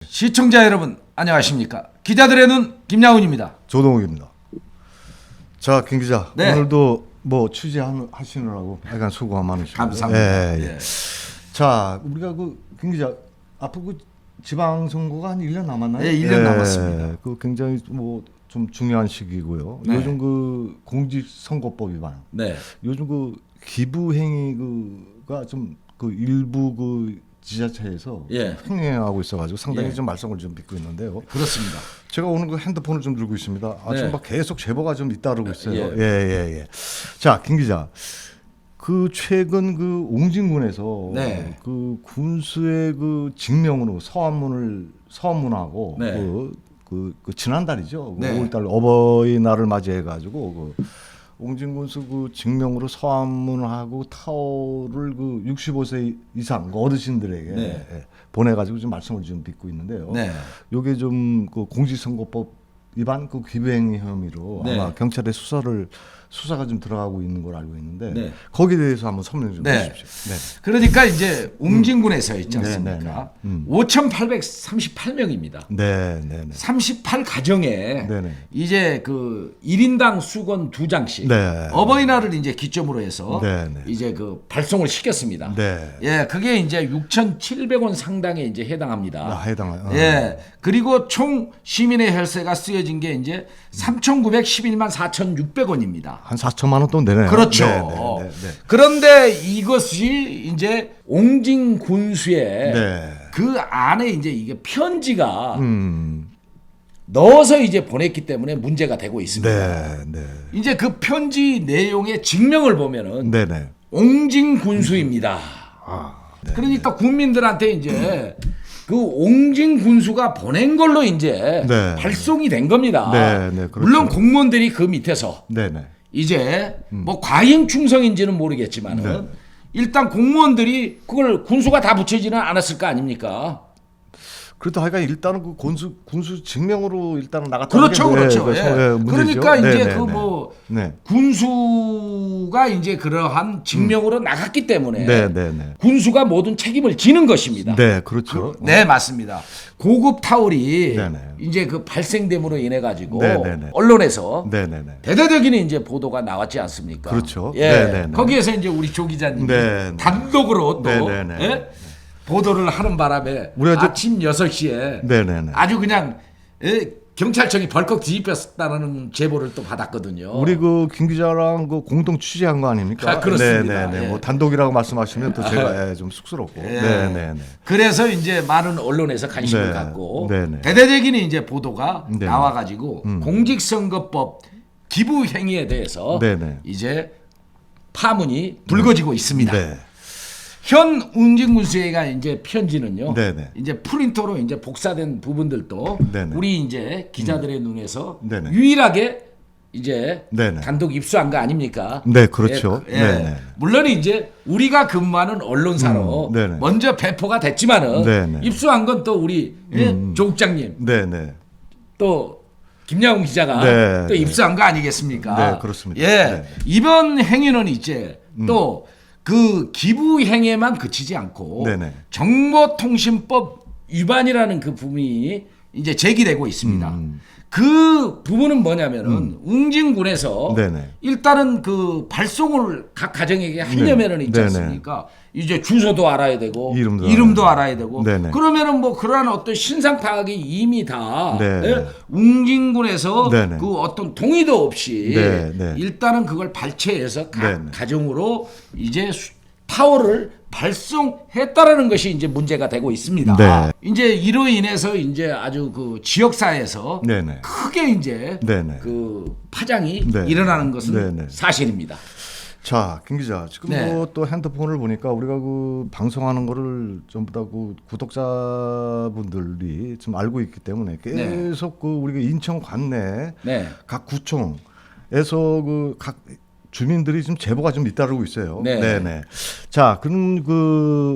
시청자 여러분 안녕하십니까? 기자들의 눈 김양훈입니다. 조동욱입니다. 자, 김 기자, 네. 오늘도 뭐 취재하시느라고 약간 수고가 많으십니다. 감사합니다. 예, 예. 자, 우리가 김 기자 앞으로 지방선거가 한 1년 남았나요? 네, 1년 남았습니다. 굉장히 뭐 좀 중요한 시기고요. 네. 요즘 공직선거법 위반, 네. 요즘 기부행위가 좀 일부 지자체에서 예. 행해하고 있어가지고 상당히 예. 좀 말썽을 좀 빚고 있는데요. 그렇습니다. 제가 오늘 핸드폰을 좀 들고 있습니다. 네. 지금 막 계속 제보가 좀 잇따르고 있어요. 예. 예. 자, 김 기자, 최근 옹진군에서 네. 군수의 직명으로 서한문하고 네. 지난달이죠. 네. 5월달 어버이날을 맞이해가지고 옹진군수 직명으로 서한문하고 타오를 65세 이상 어르신들에게 네. 보내가지고 좀 말씀을 좀 빚고 있는데요. 네. 요게 좀 공직선거법 위반 기부행위 혐의로 네. 아마 경찰에 수사가 좀 들어가고 있는 걸 알고 있는데 네. 거기에 대해서 한번 설명 좀 네. 해주십시오. 네. 그러니까 이제 옹진군에서 있지 네, 않습니까? 네, 네. 5,838명입니다. 네. 38가정에 네네. 이제 1인당 수건 2장씩 네. 어버이날을 이제 기점으로 해서 네네. 이제 발송을 시켰습니다. 네. 예, 그게 이제 6,700원 상당에 이제 해당합니다. 해당해요. 예. 그리고 총 시민의 혈세가 쓰여진 게 이제 3,911만 4,600원입니다. 한 4천만 원 돈 되네요. 그렇죠. 네. 그런데 이것이 이제 옹진 군수의 네. 그 안에 이제 이게 편지가 음. 넣어서 이제 보냈기 때문에 문제가 되고 있습니다. 네. 이제 그 편지 내용의 직명을 보면은 네네. 옹진 군수입니다. 네. 그러니까 국민들한테 이제 옹진 군수가 보낸 걸로 이제 네. 발송이 된 겁니다. 네, 그렇죠. 물론 공무원들이 그 밑에서 네네. 이제 뭐 과잉 충성인지는 모르겠지만은 네. 일단 공무원들이 그걸 군수가 다 붙이지는 않았을 거 아닙니까? 그래도 하여간 일단은 군수 직명으로 일단은 나갔다는 그렇죠, 게 그렇죠. 예. 문제죠. 그러니까 이제 네. 군수가 이제 그러한 직명으로 나갔기 때문에 네. 군수가 모든 책임을 지는 것입니다. 네, 그렇죠. 네, 맞습니다. 고급 타올이 네네. 이제 발생됨으로 인해 가지고 네네네. 언론에서 네네네. 대대적인 이제 보도가 나왔지 않습니까? 그렇죠. 예. 네네네. 거기에서 이제 우리 조 기자님이 네네. 단독으로 또 네네네. 예? 보도를 하는 바람에 우리가 이제- 아침 6시에 네네네. 아주 그냥 경찰청이 벌컥 뒤집혔다는 제보를 또 받았거든요. 우리 김 기자랑 공동 취재한 거 아닙니까? 아, 그렇습니다. 네네네. 예. 뭐 단독이라고 말씀하시면 또 제가 좀 쑥스럽고. 예. 네네네. 그래서 이제 많은 언론에서 관심을 네. 갖고 네네. 대대적인 이제 보도가 네네. 나와가지고 공직선거법 기부 행위에 대해서 네네. 이제 파문이 불거지고 있습니다. 네. 현 옹진군수회가 이제 편지는요. 네네. 이제 프린터로 이제 복사된 부분들도 네네. 우리 이제 기자들의 눈에서 네네. 유일하게 이제 네네. 단독 입수한 거 아닙니까? 네, 그렇죠. 예. 네네. 물론 이제 우리가 근무하는 언론사로 네네. 먼저 배포가 됐지만은 네네. 입수한 건 또 우리 조 국장님 네네. 또 김양훈 기자가 네, 또 네. 입수한 거 아니겠습니까? 네, 그렇습니다. 예, 네. 이번 행위는 이제 또 기부 행위에만 그치지 않고 네네. 정보통신법 위반이라는 그 부분이 이제 제기되고 있습니다. 그 부분은 뭐냐면은 웅진군에서 네네. 일단은 발송을 각 가정에게 하려면은 있지 네네. 않습니까? 이제 주소도 알아야 되고 이름도 알아야 되고 네네. 그러면은 뭐 그러한 어떤 신상 파악이 이미 다 네. 예? 웅진군에서 네네. 그 어떤 동의도 없이 네. 일단은 그걸 발췌해서 각 네네. 가정으로 이제 타워를 발송했다라는 것이 이제 문제가 되고 있습니다. 네. 이제 이로 인해서 이제 아주 지역사회에서 네네. 크게 이제 네네. 파장이 네. 일어나는 것은 네네. 사실입니다. 자, 김 기자, 지금 네. 또 핸드폰을 보니까 우리가 방송하는 거를 전부 다 구독자분들이 좀 알고 있기 때문에 계속 우리가 인천 관내 네. 각 구청에서 각 주민들이 지금 제보가 좀 잇따르고 있어요. 네. 네네. 자, 그럼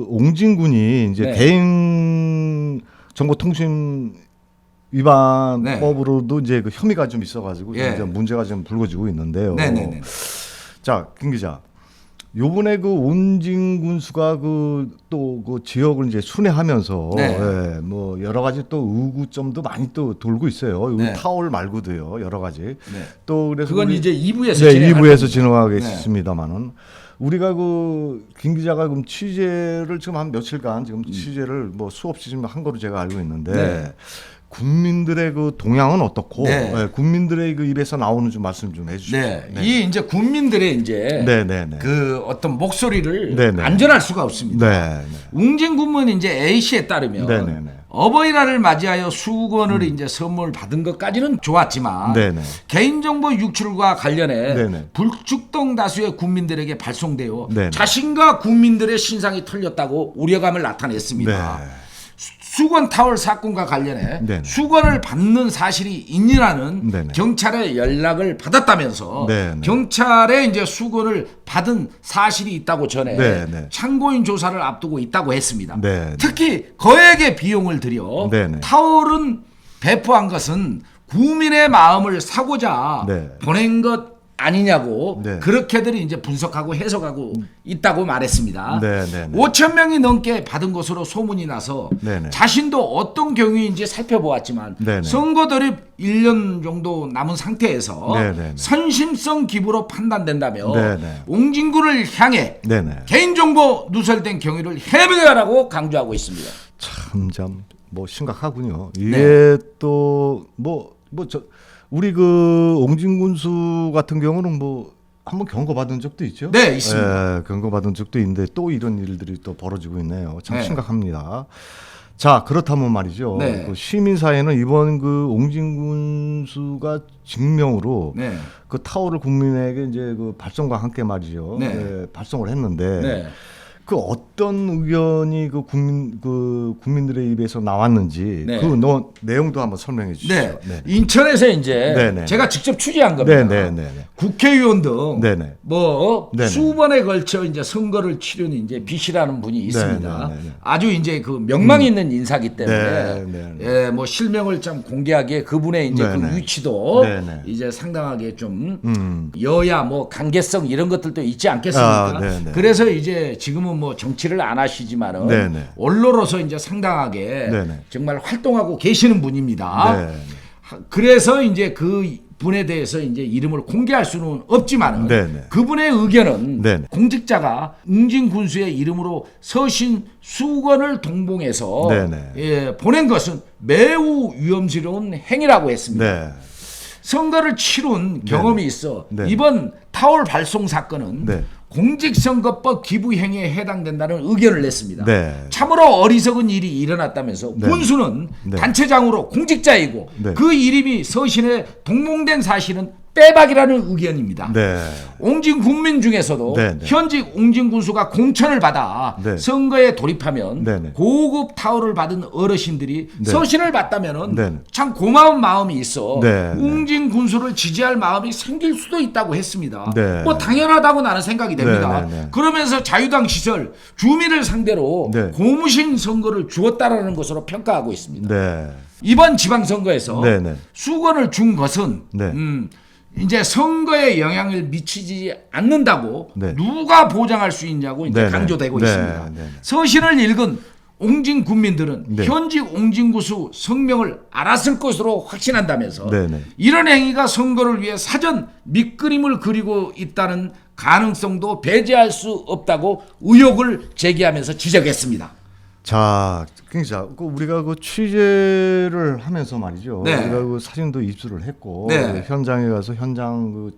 옹진군이 이제 네. 개인 정보통신 위반법으로도 이제 혐의가 좀 있어가지고 예. 이제 문제가 좀 불거지고 있는데요. 네네네. 자, 김 기자, 요번에 그 온진 군수가 또 그 지역을 이제 순회하면서 네. 예, 뭐 여러 가지 또 의구점도 많이 또 돌고 있어요. 요 네. 타월 말고도요. 여러 가지. 네. 또 그래서 그건 이제 2부에서 네, 2부에서 네. 진행하겠습니다만은 우리가 김 기자가 그럼 취재를 지금 한 며칠간 지금 취재를 뭐 수없이 지금 한 거로 제가 알고 있는데 네. 국민들의 그 동향은 어떻고 네. 예, 국민들의 그 입에서 나오는 좀 말씀 좀 해주십시오. 네. 이 이제 국민들의 이제 네. 그 어떤 목소리를 네, 네. 안전할 수가 없습니다. 네. 웅진군은 이제 A 씨에 따르면 네. 어버이날을 맞이하여 수건을 이제 선물 받은 것까지는 좋았지만 네. 개인정보 유출과 관련해 네네. 불특정 다수의 국민들에게 발송되어 네네. 자신과 국민들의 신상이 털렸다고 우려감을 나타냈습니다. 네. 수건 타월 사건과 관련해 네네. 수건을 받는 사실이 있느냐는 네네. 경찰에 연락을 받았다면서 네네. 경찰에 이제 수건을 받은 사실이 있다고 전해 네네. 참고인 조사를 앞두고 있다고 했습니다. 네네. 특히 거액의 비용을 들여 네네. 타월은 배포한 것은 국민의 마음을 사고자 네. 보낸 것 아니냐고 네. 그렇게들이 이제 분석하고 해석하고 있다고 말했습니다. 네네. 5천 명이 넘게 받은 것으로 소문이 나서 네네. 자신도 어떤 경위인지 살펴보았지만 네네. 선거 돌입 1년 정도 남은 상태에서 네네. 선심성 기부로 판단된다며 네네. 옹진군을 향해 네네. 개인정보 누설된 경위를 해명하라고 강조하고 있습니다. 참 뭐 심각하군요. 이게 네. 또 우리 그 옹진 군수 같은 경우는 뭐 한번 경고받은 적도 있죠. 네, 있습니다. 예, 경고받은 적도 있는데 또 이런 일들이 또 벌어지고 있네요. 참 네. 심각합니다. 자, 그렇다면 말이죠. 네. 그 시민사회는 이번 그 옹진 군수가 증명으로 네. 그 타월을 국민에게 이제 그 발송과 함께 말이죠. 네. 예, 발송을 했는데 네. 그 어떤 의견이 그 국민들의 입에서 나왔는지 네. 그 내용도 한번 설명해 주시죠. 네. 인천에서 이제 네네. 제가 직접 취재한 겁니다. 네네. 국회의원 등 네네. 뭐 네네. 수번에 걸쳐 이제 선거를 치른 이제 B씨라는 분이 있습니다. 네네. 아주 이제 그 명망이 있는 인사기 때문에 네네. 예, 뭐 실명을 좀 공개하기에 그분의 이제 네네. 그 위치도 네네. 이제 상당하게 좀 여야 뭐 관계성 이런 것들도 있지 않겠습니까? 아, 네네. 그래서 이제 지금은 뭐 정치를 안 하시지만은 네네. 언론으로서 이제 상당하게 네네. 정말 활동하고 계시는 분입니다. 네. 그래서 이제 그 분에 대해서 이제 이름을 공개할 수는 없지만 네네. 그분의 의견은 네네. 공직자가 웅진 군수의 이름으로 서신 수건을 동봉해서 네네. 예, 보낸 것은 매우 위험스러운 행위라고 했습니다. 네. 선거를 치룬 경험이 있어 네. 이번 타월 발송 사건은 네. 공직선거법 기부 행위에 해당된다는 의견을 냈습니다. 네. 참으로 어리석은 일이 일어났다면서 네. 군수는 네. 단체장으로 공직자이고 네. 그 이름이 서신에 동봉된 사실은 빼박이라는 의견입니다. 네. 옹진 국민 중에서도 네, 네. 현직 옹진 군수가 공천을 받아 네. 선거에 돌입하면 네, 네. 고급 타월을 받은 어르신들이 네. 서신을 받다면은 네. 참 고마운 마음이 있어 네, 네. 옹진 군수를 지지할 마음이 생길 수도 있다고 했습니다. 네. 뭐 당연하다고 나는 생각이 됩니다. 네, 네, 네. 그러면서 자유당 시절 주민을 상대로 네. 고무신 선거를 주었다라는 것으로 평가하고 있습니다. 네. 이번 지방선거에서 네, 네. 수건을 준 것은 네. 이제 선거에 영향을 미치지 않는다고 네. 누가 보장할 수 있냐고 이제 네, 네. 강조되고 네, 있습니다. 네, 네. 서신을 읽은 옹진 군민들은 네. 현직 옹진구수 성명을 알았을 것으로 확신한다면서 네, 네. 이런 행위가 선거를 위해 사전 밑그림을 그리고 있다는 가능성도 배제할 수 없다고 의혹을 제기하면서 지적했습니다. 자, 기자, 우리가 그 취재를 하면서 말이죠. 네. 우리가 그 사진도 입수를 했고 네. 현장에 가서 현장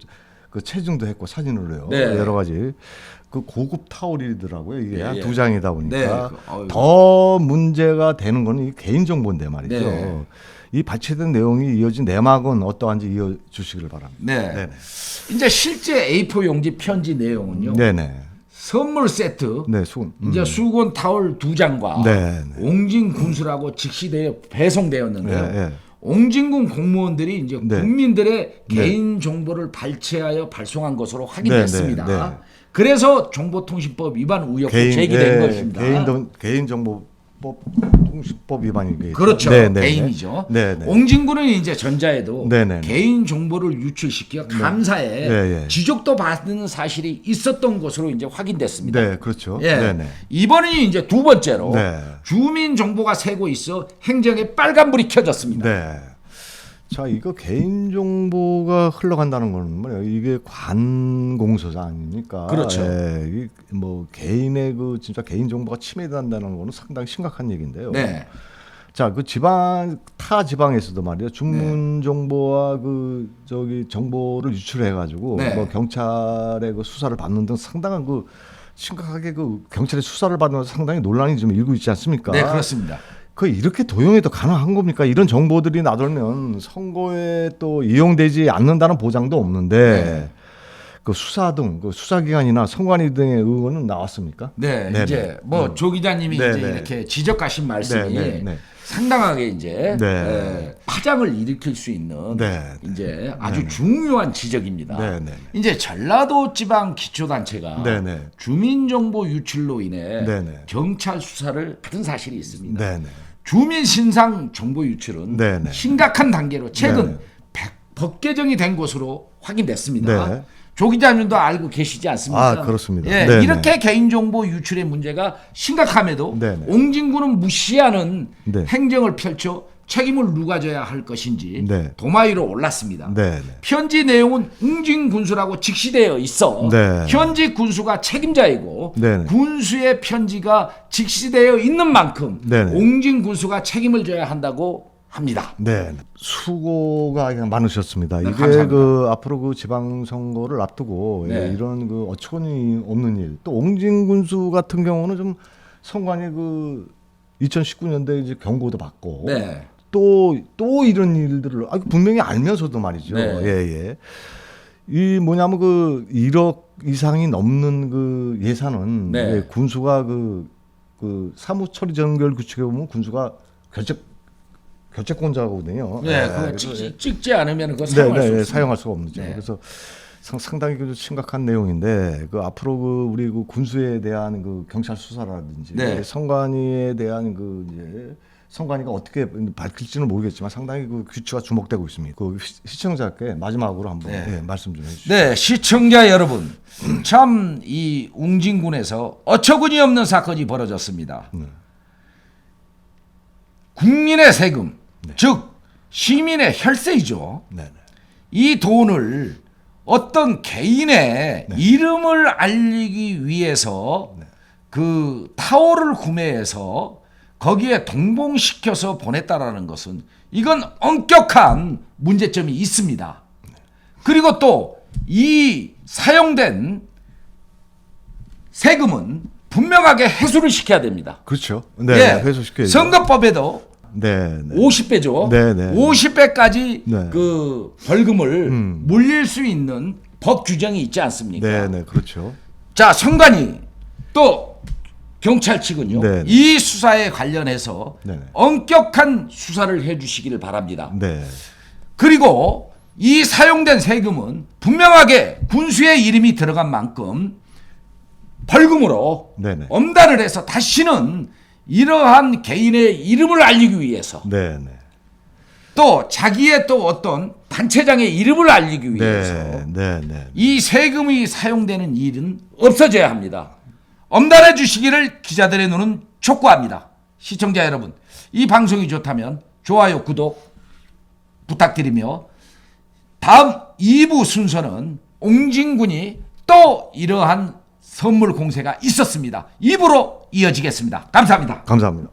그 체증도 했고 사진을로요. 네. 여러 가지 그 고급 타월이더라고요. 이게 예, 한 예. 두 장이다 보니까 네. 더 문제가 되는 거는 이 개인 정보인데 말이죠. 네. 이 발췌된 내용이 이어진 내막은 어떠한지 이어주시기를 바랍니다. 네. 네네. 이제 실제 A4 용지 편지 내용은요. 네네. 선물 세트, 네, 수건. 이제 수건 타월 2장과 네, 옹진 군수라고 직시되어 배송되었는데요. 네, 네. 옹진군 공무원들이 이제 네. 국민들의 네. 개인 정보를 발췌하여 발송한 것으로 확인됐습니다. 네, 네, 네. 그래서 정보통신법 위반 의혹도 제기된 것입니다. 개인 정보 통신법 위반이겠죠. 그렇죠. 네네. 개인이죠. 네네. 옹진군은 이제 전자에도 네네. 개인 정보를 유출시켜 감사에 네. 지적도 받는 사실이 있었던 것으로 이제 확인됐습니다. 네, 그렇죠. 예. 네네. 이번이 이제 두 번째로 네. 주민 정보가 새고 있어 행정에 빨간불이 켜졌습니다. 네. 자, 이거 개인 정보가 흘러간다는 거는 뭐예요? 이게 관공서자 아닙니까? 그렇죠. 예, 이게 뭐 개인의 그 진짜 개인 정보가 침해된다는 거는 상당히 심각한 얘기인데요. 네. 자, 그 타 지방에서도 말이에요. 주문 정보와 그 정보를 유출해 가지고 네. 뭐 경찰의 그 수사를 받는 등 상당한 그 심각하게 그 경찰의 수사를 받으면서 상당히 논란이 좀 일고 있지 않습니까? 네, 그렇습니다. 그 이렇게 도용해도 가능한 겁니까? 이런 정보들이 나돌면 선거에 또 이용되지 않는다는 보장도 없는데 네. 그 수사 등 그 수사기관이나 선관위 등의 의원은 나왔습니까? 네, 네네. 이제 뭐 조 기자님이 네네. 이제 이렇게 지적하신 말씀이 네네. 상당하게 이제 네. 파장을 일으킬 수 있는 네. 이제 아주 중요한 지적입니다. 네네. 이제 전라도 지방 기초단체가 네네. 주민정보 유출로 인해 네네. 경찰 수사를 받은 사실이 있습니다. 네네. 주민 신상 정보 유출은 네네. 심각한 단계로 최근 네네. 법 개정이 된 것으로 확인됐습니다. 네. 조 기자님도 알고 계시지 않습니까? 아, 그렇습니다. 예, 네네. 이렇게 개인정보 유출의 문제가 심각함에도 네네. 옹진군은 무시하는 네. 행정을 펼쳐 책임을 누가 져야 할 것인지 네. 도마 위로 올랐습니다. 네네. 편지 내용은 옹진군수라고 직시되어 있어 네. 현지 군수가 책임자이고 네네. 군수의 편지가 직시되어 있는 만큼 네네. 옹진군수가 책임을 져야 한다고 합니다. 네, 수고가 그냥 많으셨습니다. 네, 이게 감사합니다. 그 앞으로 그 지방선거를 앞두고 네. 이런 그 어처구니 없는 일, 또 옹진군수 같은 경우는 좀 선관위 그 2019년도에 이제 경고도 받고 네. 또 이런 일들을 분명히 알면서도 말이죠. 네. 예. 이 뭐냐면 그 1억 이상이 넘는 그 예산은 네. 예, 군수가 그 사무 처리 전결 규칙에 보면 군수가 결재권자거든요. 네, 예, 그거 그래서 찍지 않으면 그거 사용할 수 없습니다. 사용할 수가 없죠. 네. 그래서 상당히 그 심각한 내용인데 그 앞으로 그 우리 그 군수에 대한 그 경찰 수사라든지 네. 선관위에 대한 그 이제 선관위가 어떻게 밝힐지는 모르겠지만 상당히 그 규칙가 주목되고 있습니다. 그 시청자께 마지막으로 한번 네. 말씀 좀 해주시죠. 네, 시청자 여러분, 참 이 웅진군에서 어처구니 없는 사건이 벌어졌습니다. 국민의 세금, 즉 시민의 혈세이죠. 네. 이 돈을 어떤 개인의 이름을 알리기 위해서 그 타워를 구매해서 거기에 동봉시켜서 보냈다라는 것은 이건 엄격한 문제점이 있습니다. 그리고 또 이 사용된 세금은 분명하게 회수를 시켜야 됩니다. 그렇죠. 네, 예, 회수시켜야죠. 선거법에도 네. 50배죠. 네. 50배까지 네. 그 벌금을 물릴 수 있는 법 규정이 있지 않습니까? 네, 그렇죠. 자, 선관위 또 경찰 측은요. 네. 이 수사에 관련해서 네. 엄격한 수사를 해 주시기를 바랍니다. 네. 그리고 이 사용된 세금은 분명하게 군수의 이름이 들어간 만큼 벌금으로 네네. 엄단을 해서 다시는 이러한 개인의 이름을 알리기 위해서 네. 또 자기의 또 어떤 단체장의 이름을 알리기 위해서 네. 이 세금이 사용되는 일은 없어져야 합니다. 엄단해 주시기를 기자들의 눈은 촉구합니다. 시청자 여러분, 이 방송이 좋다면 좋아요, 구독 부탁드리며 다음 2부 순서는 옹진군이 또 이러한 선물 공세가 있었습니다. 2부로 이어지겠습니다. 감사합니다. 감사합니다.